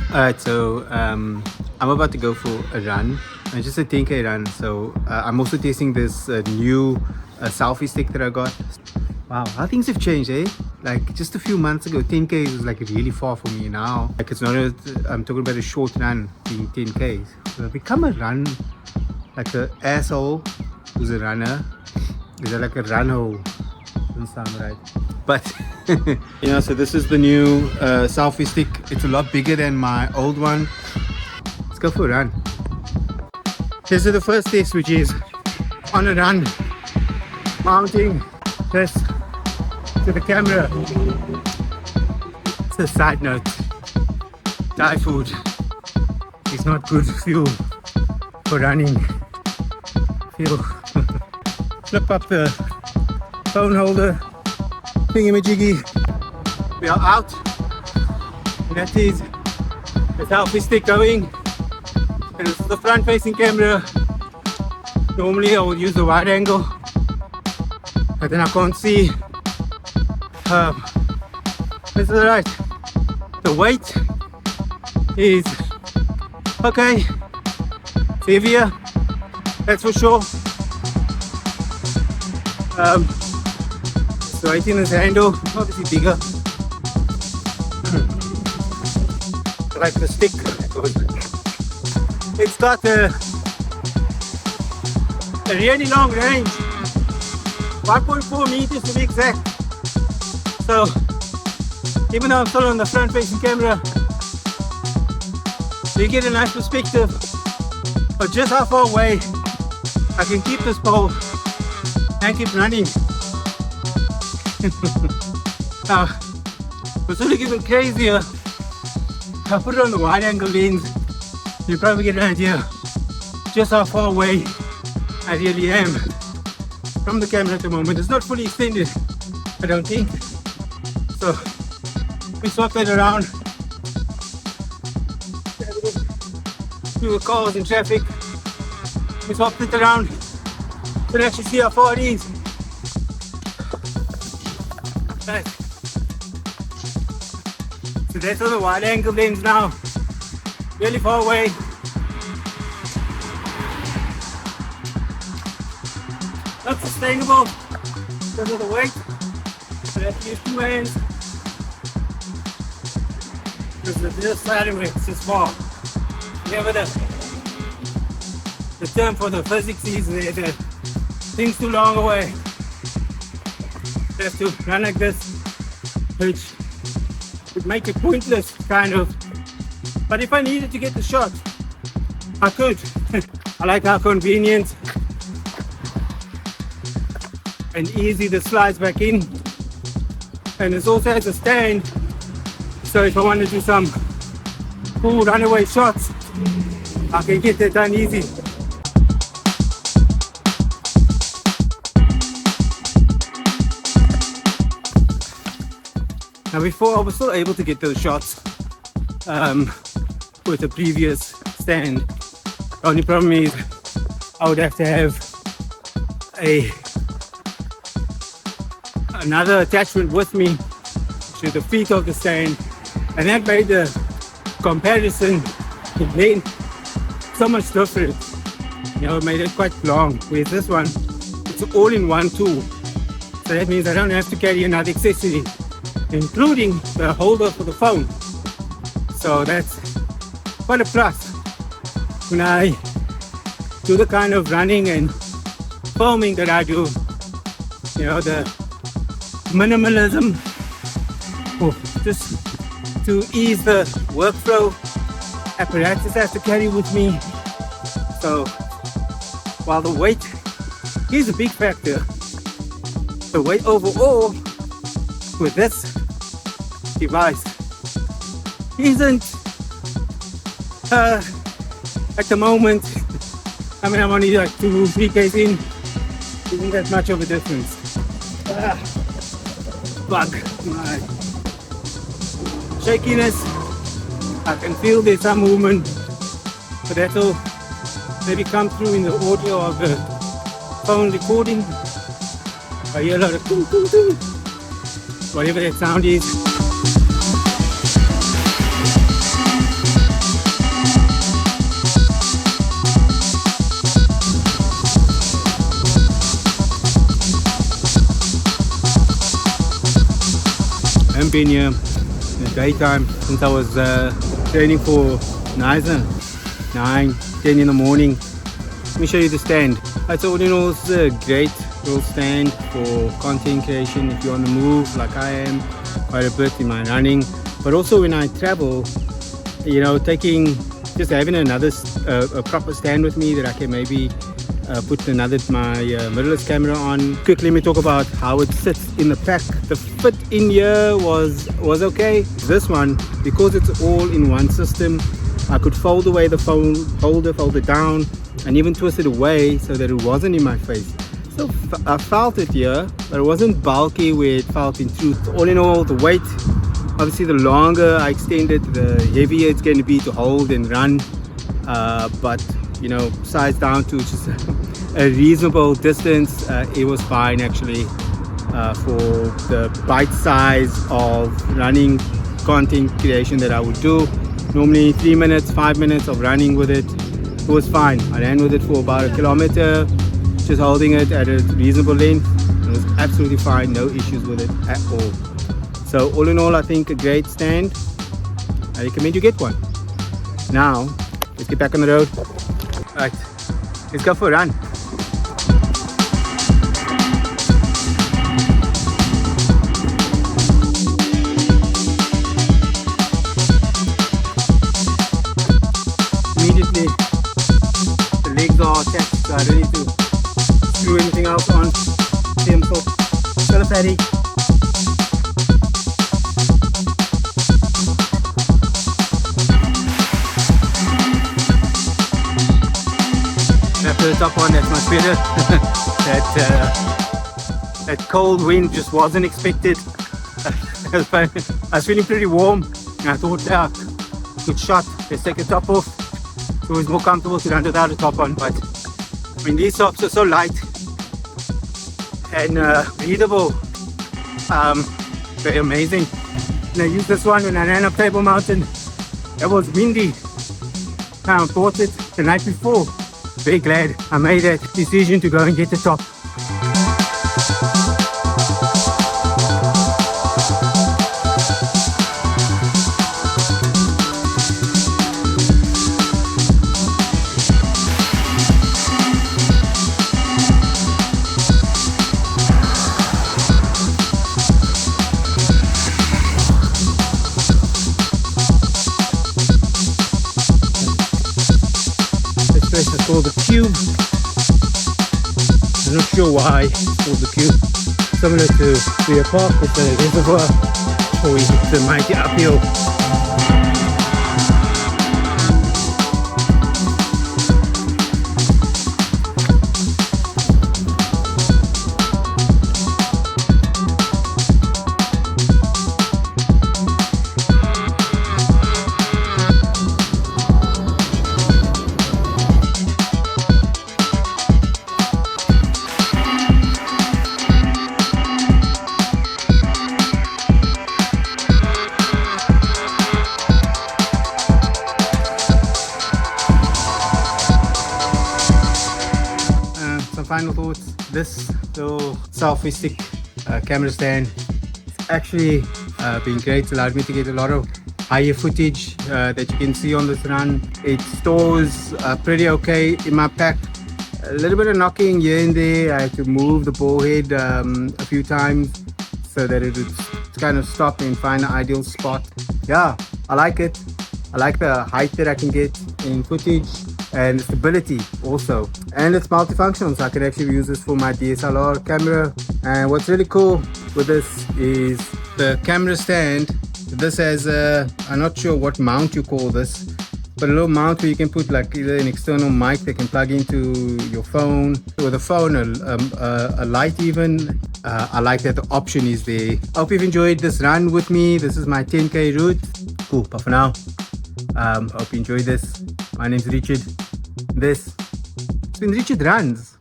Alright, so I'm about to go for a run. It's just a 10k run. So I'm also testing this new selfie stick that I got. Wow, how things have changed, eh? Like just a few months ago, 10k was like really far for me now. Like it's not I'm talking about a short run being 10k. So I've become a run, like an asshole who's a runner. Is that like a runhole? Doesn't sound right. But so this is the new selfie stick. It's a lot bigger than my old one. Let's go for a run. This is the first test, which is on a run, mounting this to the camera. It's a side note. Thai food is not good fuel for running. Fuel. Flip up the phone holder. Thingamajiggy. We are out. And that is the selfie stick going. And this is the front facing camera. Normally I would use the wide angle, but then I can't see. This is right. The weight is okay. It's heavier, that's for sure. So I think this handle, obviously bigger. I like the stick. It's got a really long range, 1.4 meters to be exact. So even though I'm still on the front facing camera, you get a nice perspective of just how far away I can keep this pole and keep running. Now, what's really even crazier, I put it on the wide angle lens. You probably get an idea just how far away I really am from the camera at the moment. It's not fully extended, I don't think. So we swap that around through the cars and traffic. We swap it around to actually see how far it is. Right. So that's on the wide angle lens now. Really far away. Not sustainable because of the weight. So I have to use two hands. Because the side of it is too small. Whatever the term for the physics is, the thing's too long away. You have to run like this, which would make it pointless, kind of. But if I needed to get the shot, I could. I like how convenient and easy this slides back in. And this also has a stand, so if I want to do some cool runaway shots, I can get that done easy. Now before I was still able to get those shots with the previous stand. The only problem is I would have to have another attachment with me to the feet of the stand, and that made the comparison in length so much different. It made it quite long. With this one, it's all in one tool, so that means I don't have to carry another accessory, including the holder for the phone. So that's quite a plus when I do the kind of running and filming that I do. The minimalism, just to ease the workflow apparatus I have to carry with me. So while the weight is a big factor, the weight overall with this device isn't at the moment. I mean, I'm only like 2-3 k's in, isn't that much of a difference. Fuck my shakiness. I can feel there's some movement, but that'll maybe come through in the audio of the phone recording. I hear a lot of ding, ding, ding, whatever that sound is. been here in the daytime since I was training for Niza, 9, 10 in the morning. Let me show you the stand. So all in all, it's a great little stand for content creation if you're on the move like I am quite a bit in my running, but also when I travel, you know, just having another a proper stand with me that I can maybe put my mirrorless camera on. Quickly, let me talk about how it sits in the pack. The fit in here was okay. This one, because it's all in one system, I could fold away the phone holder, fold it down, and even twist it away so that it wasn't in my face. So I felt it here, but it wasn't bulky where it felt in truth. All in all, the weight, obviously the longer I extend it, the heavier it's going to be to hold and run. But you know, size down to just a reasonable distance, it was fine actually for the bite size of running content creation that I would do. Normally 3 minutes, 5 minutes of running with it. It was fine. I ran with it for about a kilometer, just holding it at a reasonable length. It was absolutely fine, no issues with it at all. So all in all, I think a great stand. I recommend you get one. Now, let's get back on the road. Right, let's go for a run. Immediately, the legs are attached, so I don't need to screw anything else on. Simple. Got a fatty. After the top on, that's much better. That cold wind just wasn't expected. I was feeling pretty warm, and I thought, yeah, good shot. Let's take the top off. It was more comfortable to run without a top on, but I mean, these tops are so light and breathable. They're amazing. And I used this one when I ran up Table Mountain. It was windy. I bought it the night before. Very glad I made that decision to go and get the top. It's called the Cube. I'm not sure why it's called the Cube. Similar to Deer Park with the reservoir, or we hit the mighty uphill. Some final thoughts. This little selfie stick camera stand, it's actually been great. It's allowed me to get a lot of higher footage that you can see on this run. It stores pretty okay in my pack. A little bit of knocking here and there. I had to move the ball head a few times so that it would kind of stop and find an ideal spot. Yeah, I like it. I like the height that I can get in footage and stability also, and it's multifunctional, so I can actually use this for my DSLR camera. And what's really cool with this is the camera stand. This has I'm not sure what mount you call this, but a little mount where you can put like either an external mic that can plug into your phone, or the phone, a light even. I like that the option is there. I hope you've enjoyed this run with me. This is my 10k route. Cool, but for now, hope you enjoyed this. My name's Richard. This has been Richard Runs.